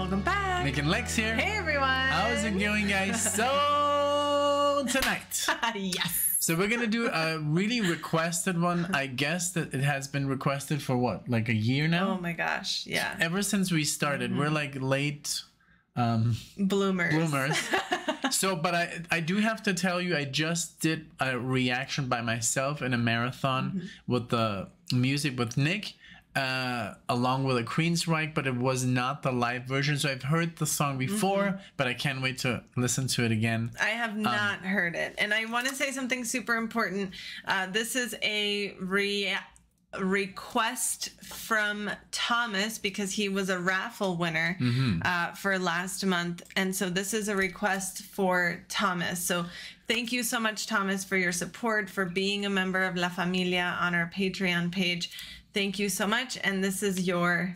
welcome back. NicknLex here. Hey everyone. How's it going, guys? So tonight. Yes. So we're gonna do a really requested one. I guess that it has been requested for what, like a year now? Oh my gosh, yeah. Ever since we started, we're like late bloomers. So, but I do have to tell you, I just did a reaction by myself in a marathon with the music with Nick. Along with a Queensryche, but it was not the live version. So I've heard the song before, but I can't wait to listen to it again. I have not heard it. And I want to say something super important. This is a request from Thomas because he was a raffle winner for last month. And so this is a request for Thomas. So thank you so much, Thomas, for your support, for being a member of La Familia on our Patreon page. Thank you so much. And this is your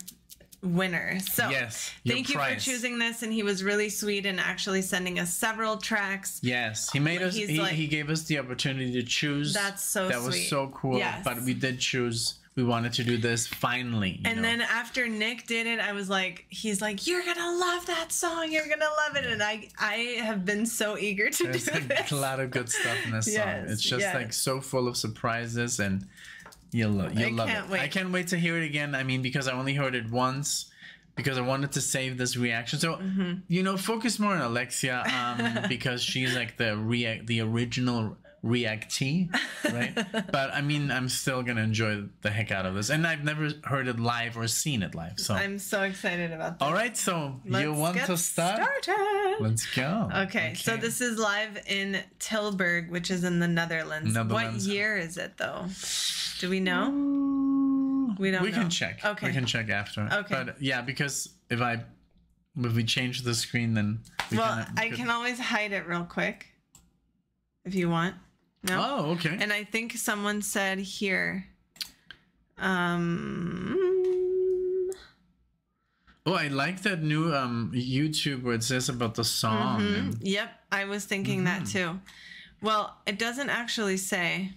winner. So yes, thank you for choosing this. And he was really sweet and actually sending us several tracks. Yes, he made us, he gave us the opportunity to choose. That's so sweet. That was so cool. Yes. But we did choose. We wanted to do this finally. And then after Nick did it, I was like, he's like, you're going to love that song. You're going to love it. And I have been so eager to do this. A lot of good stuff in this song. It's just like so full of surprises, and you'll love it. I can't wait to hear it again. I mean, because I only heard it once because I wanted to save this reaction. So, you know, focus more on Alexia because she's like the original reactee, right? But I mean, I'm still gonna enjoy the heck out of this, and I've never heard it live or seen it live, so I'm so excited about this. All right, so you want to start? Let's go. Okay, so this is live in Tilburg, which is in the Netherlands. What year is it, though? Do we know? We don't know. We can check. Okay, we can check after. Okay, but yeah, because if we change the screen, then I can always hide it real quick if you want. No? Oh, okay. And I think someone said here. Oh, I like that new YouTube where it says about the song. Yep, I was thinking that too. Well, it doesn't actually say.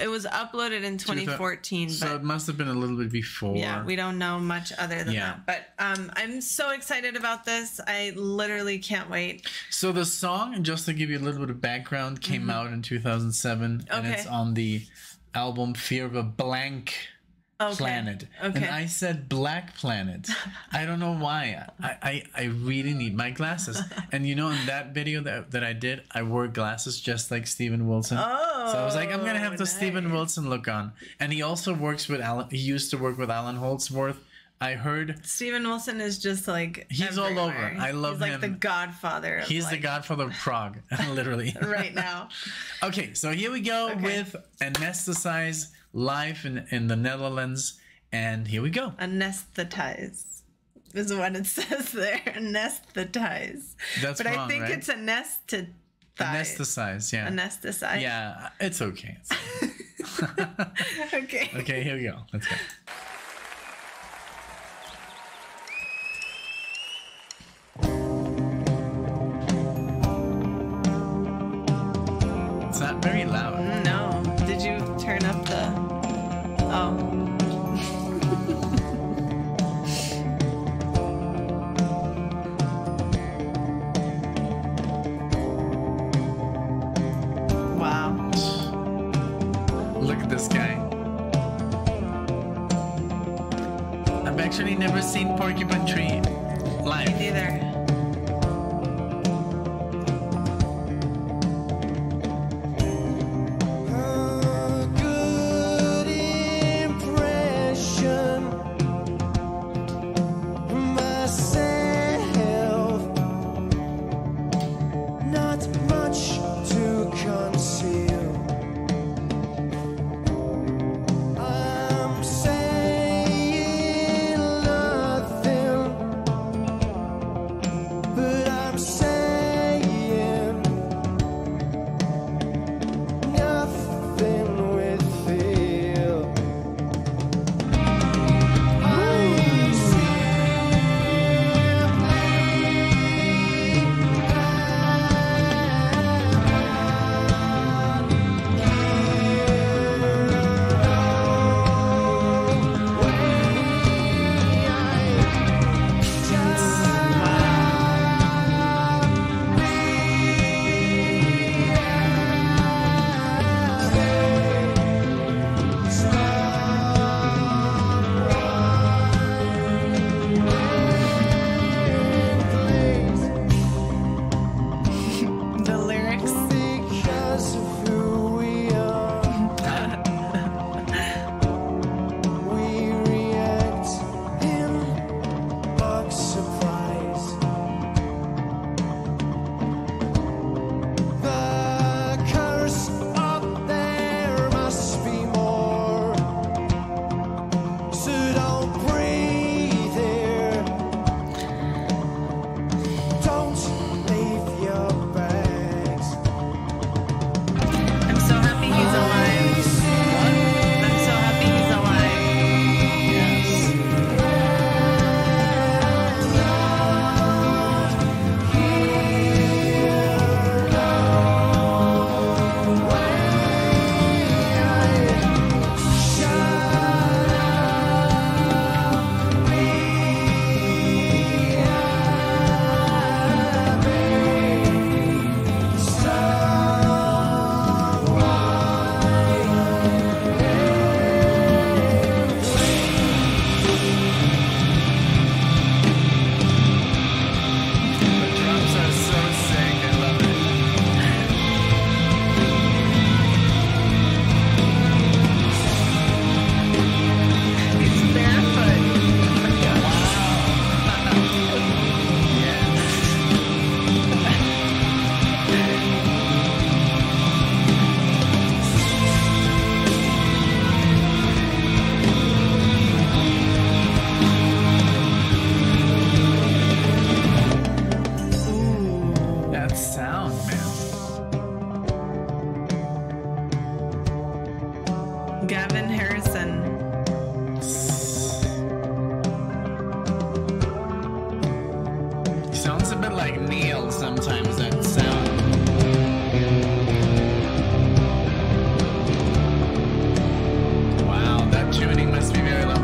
It was uploaded in 2014. So it must have been a little bit before. Yeah, we don't know much other than that. But I'm so excited about this. I literally can't wait. So the song, just to give you a little bit of background, came out in 2007. And it's on the album Fear of a Blank Planet. And I said Black Planet. I don't know why. I really need my glasses. And you know, in that video that I did, I wore glasses just like Steven Wilson. Oh, so I was like, I'm gonna have the Steven Wilson look on. And he also works with Alan. He used to work with Alan Holdsworth. I heard Steven Wilson is just like he's everywhere. All over. I love him. He's like the godfather. He's the godfather of Prague, literally. Right now. Okay, so here we go with Anesthetize live in the Netherlands, and here we go. Anesthetize is what it says there. Anesthetize. That's but wrong, I think right? It's anesthetize. Anesthetize, yeah. Anesthetize. Yeah, it's okay. Okay. Okay, here we go. Let's go. It's not very loud. No. Did you turn up the... Oh. Wow. Look at this guy. I've actually never seen Porcupine Tree live. Me neither. Harrison. Sounds a bit like Neil sometimes, that sound. Wow, that tuning must be very low.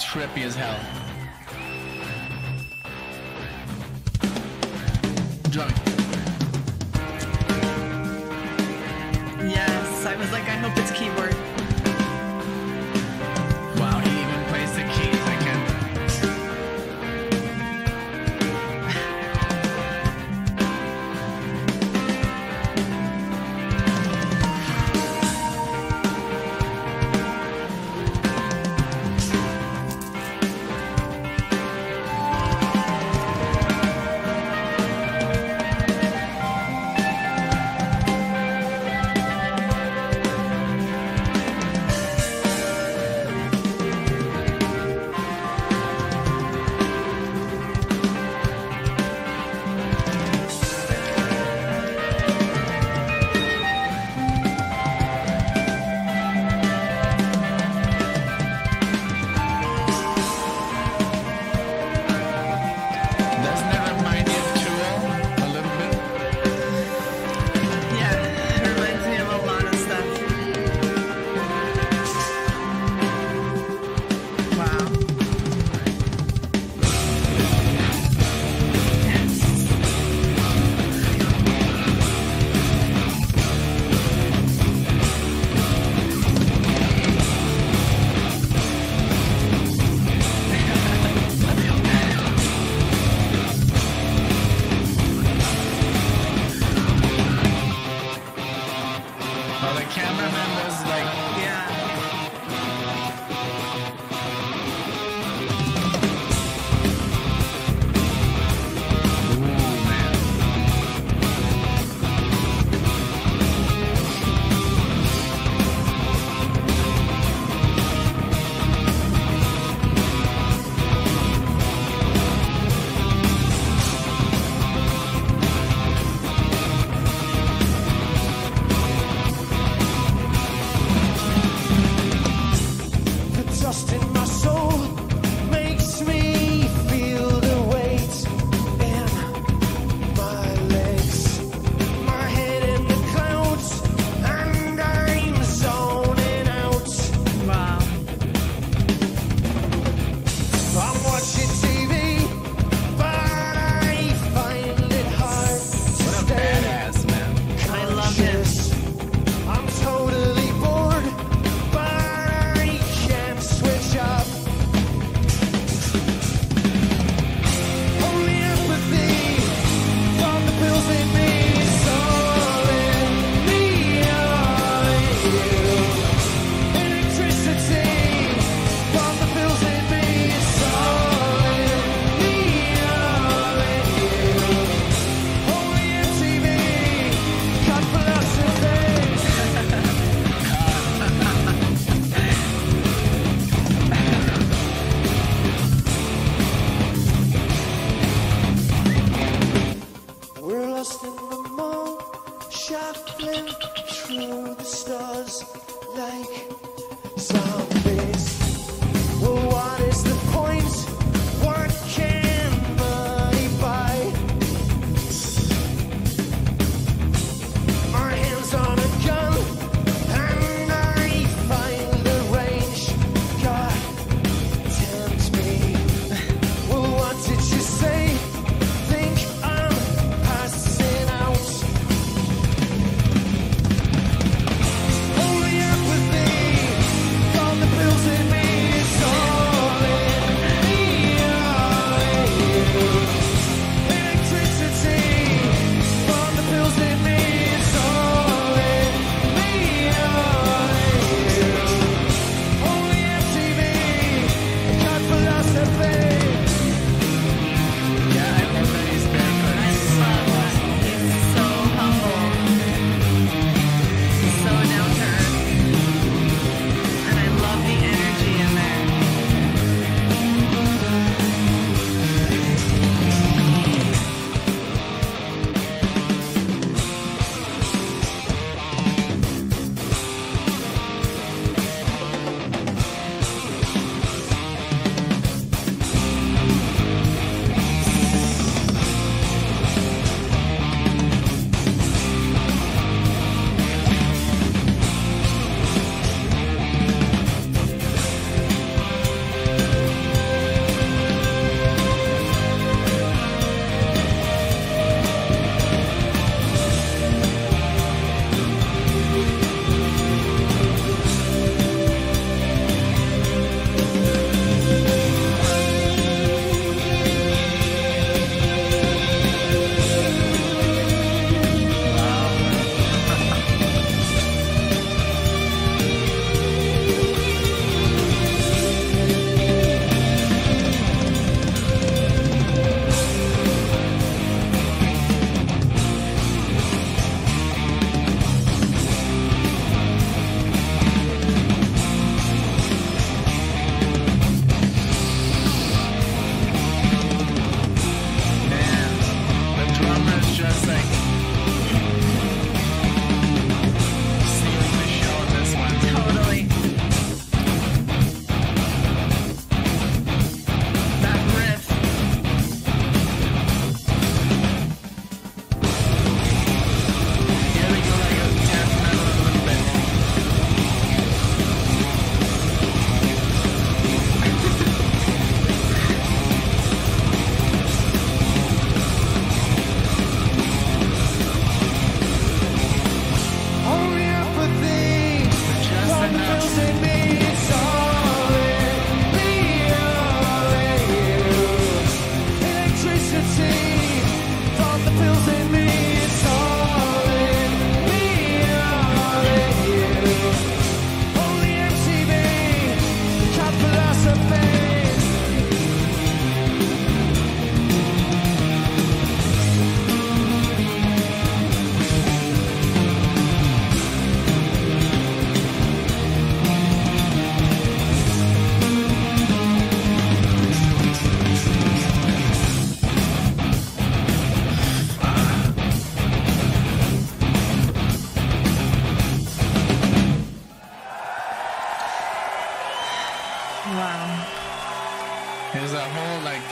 Trippy as hell. Drumming. Yes, I was like, I hope it's keyboard. Wow, he even plays the keys. I can't.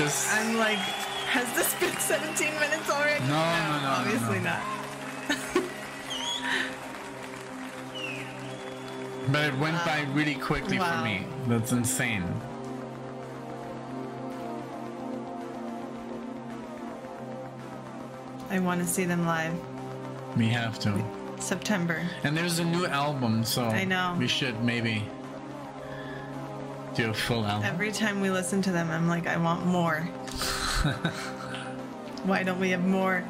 just... I'm like, has this been 17 minutes already? No, obviously not. But it went by really quickly for me. That's insane. I want to see them live. We have to. September. And there's a new album, so I know. We should maybe do a full album. Every time we listen to them, I'm like, I want more. Why don't we have more?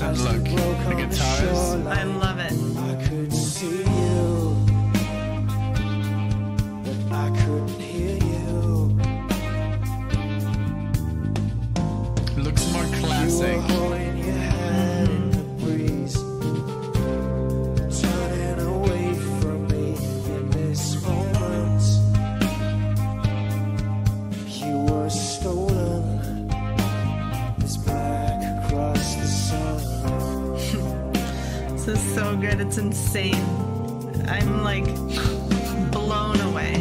Look, the guitars. I love it. I could see you, but I couldn't hear you. It looks more classic. You were holding your head in the breeze, turning away from me in this moment. You were stolen, this black across the sun. This is so good. It's insane. I'm like blown away.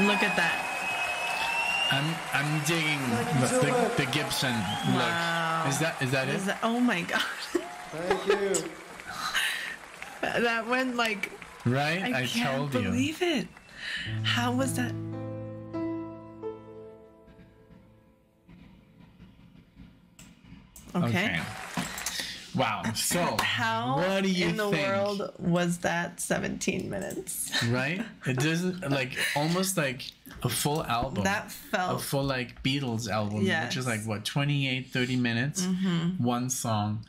Look at that. I'm digging the Gibson look. Is that it? Oh my god. Thank you. That went like... Right? I can't told you. believe it. How was that? Okay. Wow. So, how what do you in the think? world was that 17 minutes? Right? It doesn't, like, almost like a full album. That felt... A full, like, Beatles album, Yes. which is like, what, 28, 30 minutes? One song.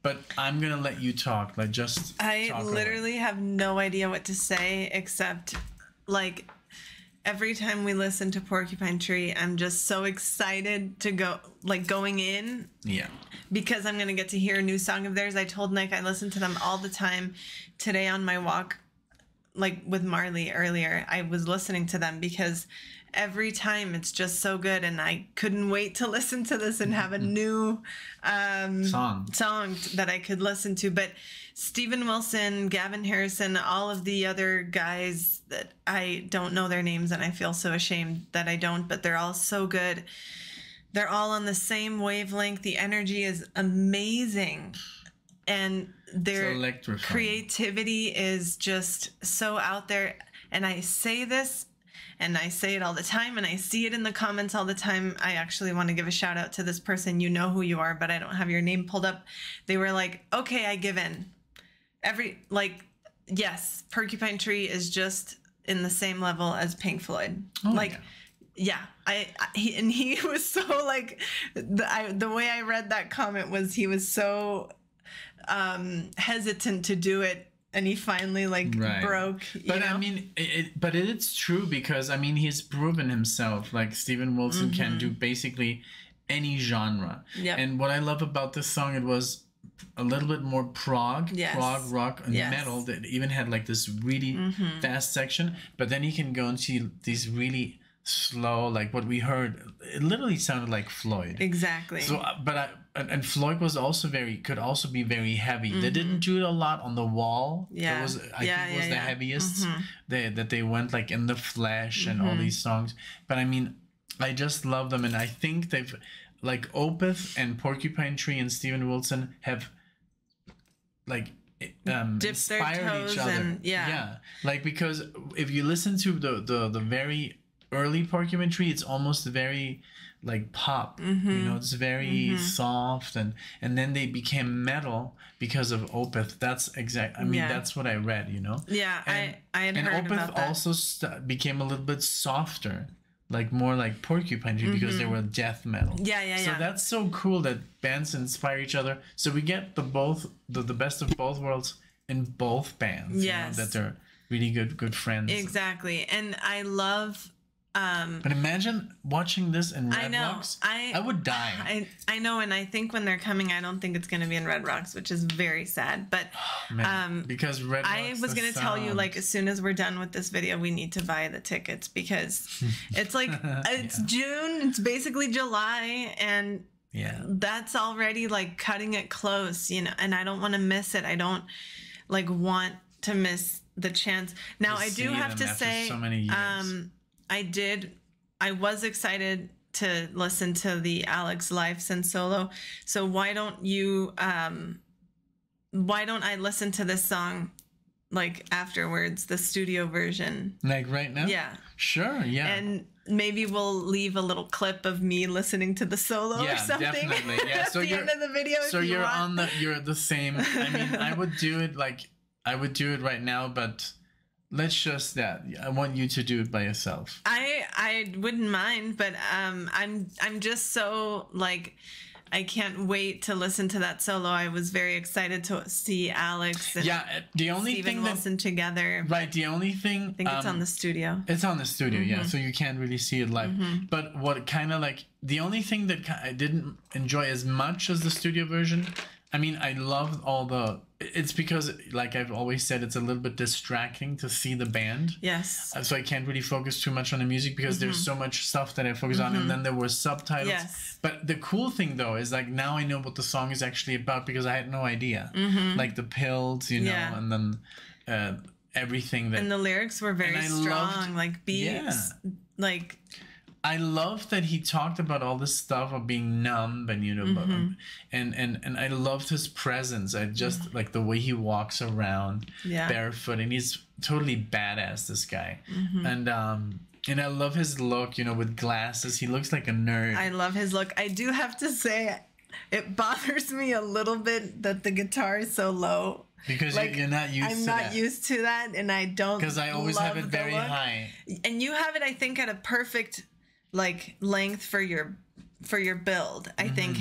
But I'm going to let you talk. Like, just I talk literally have no idea what to say except, like, every time we listen to Porcupine Tree, I'm just so excited to go, like, going in. Yeah. Because I'm going to get to hear a new song of theirs. I told Nick I listen to them all the time. Today on my walk, like with Marley earlier, I was listening to them because every time it's just so good. And I couldn't wait to listen to this and have a new song that I could listen to. But Steven Wilson, Gavin Harrison, all of the other guys that I don't know their names, and I feel so ashamed that I don't, but they're all so good. They're all on the same wavelength. The energy is amazing. And their creativity is just so out there. And I say this, and I say it all the time, and I see it in the comments all the time. I actually want to give a shout out to this person. You know who you are, but I don't have your name pulled up. They were like, okay, I give in. Yes, Porcupine Tree is just in the same level as Pink Floyd. Yeah, he was so like, the way I read that comment was he was so hesitant to do it, and he finally broke. But I mean, it's true because I mean he's proven himself. Like Steven Wilson can do basically any genre. Yep. And what I love about this song, it was a little bit more prog rock and metal that even had like this really fast section, but then you can go and see these really slow, like what we heard, it literally sounded like Floyd. Exactly. So and Floyd was also could also be very heavy. They didn't do it a lot on The Wall. I think it was the heaviest that they went like In the Flesh and all these songs. But I mean, I just love them, and I think they've, like, Opeth and Porcupine Tree and Steven Wilson have like inspired each other. Like, because if you listen to the very early Porcupine Tree, it's almost very like pop, you know, it's very soft, and then they became metal because of Opeth. That's that's what I read, you know. I had heard Opeth about that. also became a little bit softer, like more like Porcupine Tree, because they were death metal. So that's so cool that bands inspire each other. So we get the best of both worlds in both bands. You know, that they're really good friends. Exactly. And I love but imagine watching this in Red Rocks. I would die. I know, and I think when they're coming, I don't think it's going to be in Red Rocks, which is very sad. But because Red Rocks, I was going to tell you, like, as soon as we're done with this video, we need to buy the tickets, because it's like it's June, it's basically July, and that's already like cutting it close, you know. And I don't want to miss it. I don't like want to miss the chance. Now I do have to say, so many years. I was excited to listen to the Alex live and solo. So why don't I listen to this song like afterwards, the studio version? Like right now? Yeah. Sure, yeah. And maybe we'll leave a little clip of me listening to the solo or something. Definitely. Yeah, at the end of the video. So you're the same. I mean, I would do it right now, but let's just I want you to do it by yourself. I wouldn't mind, but I'm just so like, I can't wait to listen to that solo. I was very excited to see Alex and the only Steven thing Wilson together. Right, the only thing, I think it's on the studio. It's on the studio, yeah. So you can't really see it live. But what kind of like the only thing that I didn't enjoy as much as the studio version. I mean, I loved all the. It's because, like I've always said, it's a little bit distracting to see the band. Yes. So I can't really focus too much on the music because there's so much stuff that I focus on, and then there were subtitles. Yes. But the cool thing though is like now I know what the song is actually about because I had no idea. Like the pills, you know, and then everything that. And the lyrics were very strong, like beats, like. I love that he talked about all this stuff of being numb and and I loved his presence. I just like the way he walks around barefoot, and he's totally badass, this guy. And I love his look, with glasses. He looks like a nerd. I love his look. I do have to say, it bothers me a little bit that the guitar is so low. Because you're not used to that. I'm not used to that, and I don't. Because I always have it very high. And you have it, I think, at a perfect length for your build. I think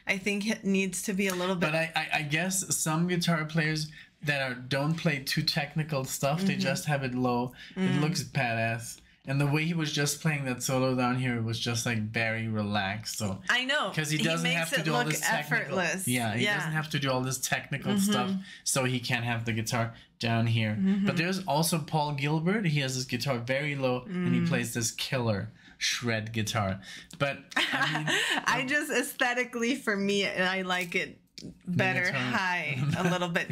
it needs to be a little bit. But I guess some guitar players that don't play too technical stuff, they just have it low. It looks badass. And the way he was just playing that solo down here was just like very relaxed. So I know, because he doesn't have to do all this technical. Effortless. Yeah, he doesn't have to do all this technical stuff, so he can have the guitar down here. But there's also Paul Gilbert. He has his guitar very low, and he plays this killer shred guitar. But I mean, I just aesthetically, for me, I like it better high a little bit.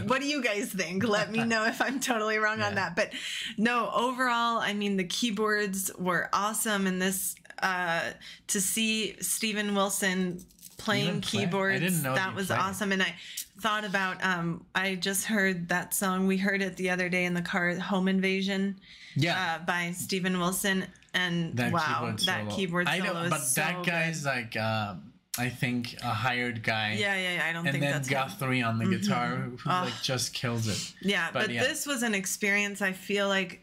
What do you guys think? Let me know if I'm totally wrong on that. But no, overall, I mean, the keyboards were awesome in this. To see Steven Wilson playing keyboards, that was awesome. And I thought about, I just heard that song. We heard it the other day in the car, Home Invasion, by Steven Wilson. And that keyboard solo is but so that guy's good. like I think a hired guy. I don't think that's him. And then Guthrie on the guitar, who like just kills it. Yeah, but this was an experience. I feel like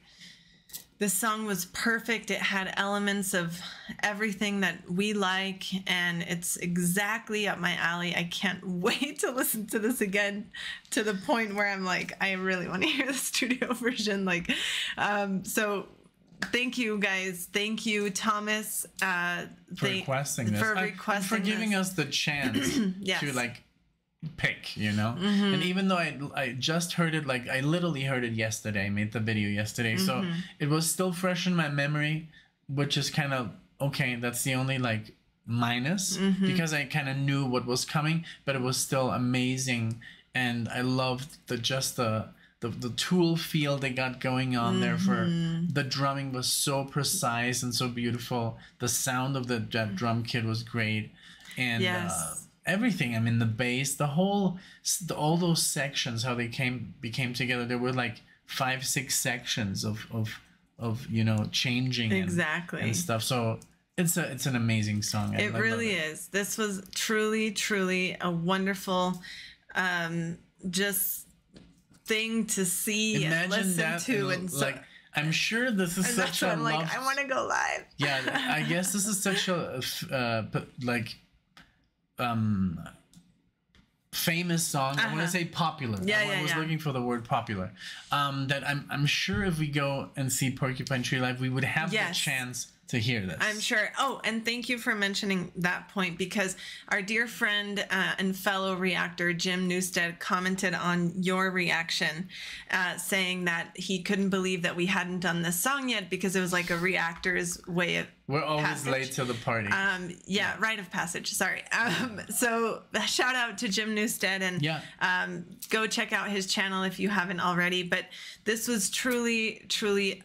this song was perfect. It had elements of everything that we like, and it's exactly up my alley. I can't wait to listen to this again, to the point where I'm like, I really want to hear the studio version. So thank you, guys. Thank you, Thomas, for requesting this. For giving us the chance to pick, And even though I just heard it, I literally heard it yesterday. I made the video yesterday, so it was still fresh in my memory, which is kind of okay. That's the only minus, because I kind of knew what was coming, but it was still amazing, and I loved the Tool feel they got going on there. For the drumming was so precise and so beautiful. The sound of that drum kit was great, and everything. I mean, the bass, all those sections, how they became together. There were 5-6 sections of changing and stuff. So it's an amazing song. It really is. This was truly a wonderful just thing to see. Imagine and listen that to, and I'm sure this is such a I want to go live. Yeah, I guess this is such a famous song. I want to say popular. I was looking for the word popular. That I'm sure if we go and see Porcupine Tree live, we would have the chance to hear this. I'm sure. Oh, and thank you for mentioning that point, because our dear friend and fellow reactor Jim Newstead commented on your reaction, saying that he couldn't believe that we hadn't done this song yet, because it was like a reactor's way of We're always late to the party. Rite of passage. Sorry. So shout out to Jim Newstead, and go check out his channel if you haven't already. But this was truly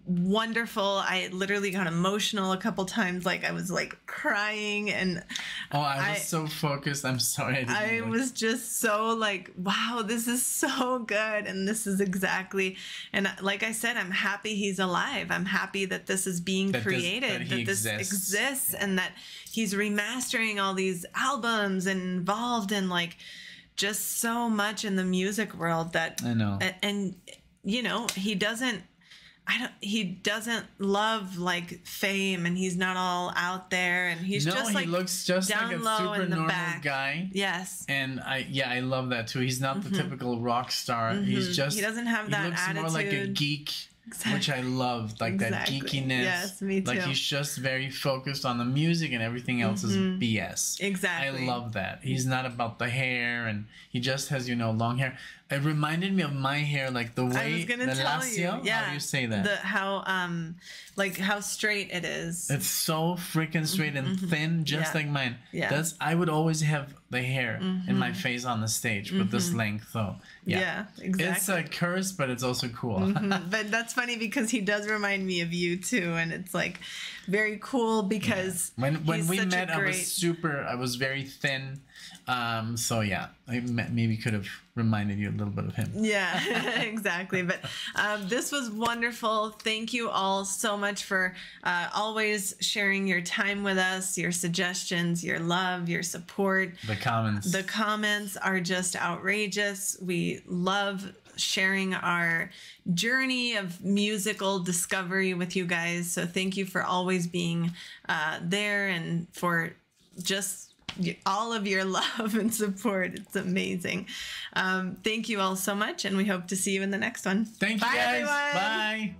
wonderful. I literally got emotional a couple times. I was crying, and I was so focused. I'm sorry. I was just so wow, this is so good, and this is exactly. And like I said, I'm happy he's alive. I'm happy that this is being created, that this exists, and that he's remastering all these albums and involved in just so much in the music world that I know. And he doesn't love fame, and he's not all out there, and he's just he looks just down like a low super in the normal back. guy. Yes. And I love that too. He's not the typical rock star. He's just, he doesn't have that attitude. He looks more like a geek. Exactly. Which I love, that geekiness. Yes, me too. He's just very focused on the music, and everything else is BS. Exactly. I love that. He's not about the hair, and he just has, long hair. It reminded me of my hair, like the way I was gonna tell you. Yeah. How do you say that? How straight it is. It's so freaking straight and thin, just like mine. Yeah. I would always have the hair in my face on the stage, but this length though. Yeah, exactly. It's a curse, but it's also cool. But that's funny because he does remind me of you too, and it's like very cool because when we met, I was very thin. So yeah, I maybe could have reminded you a little bit of him. Yeah, exactly. But this was wonderful. Thank you all so much for always sharing your time with us, your suggestions, your love, your support. The comments. The comments are just outrageous. We love sharing our journey of musical discovery with you guys. So thank you for always being there and for just all of your love and support. It's amazing. Thank you all so much, and we hope to see you in the next one. Thank you, guys. Bye.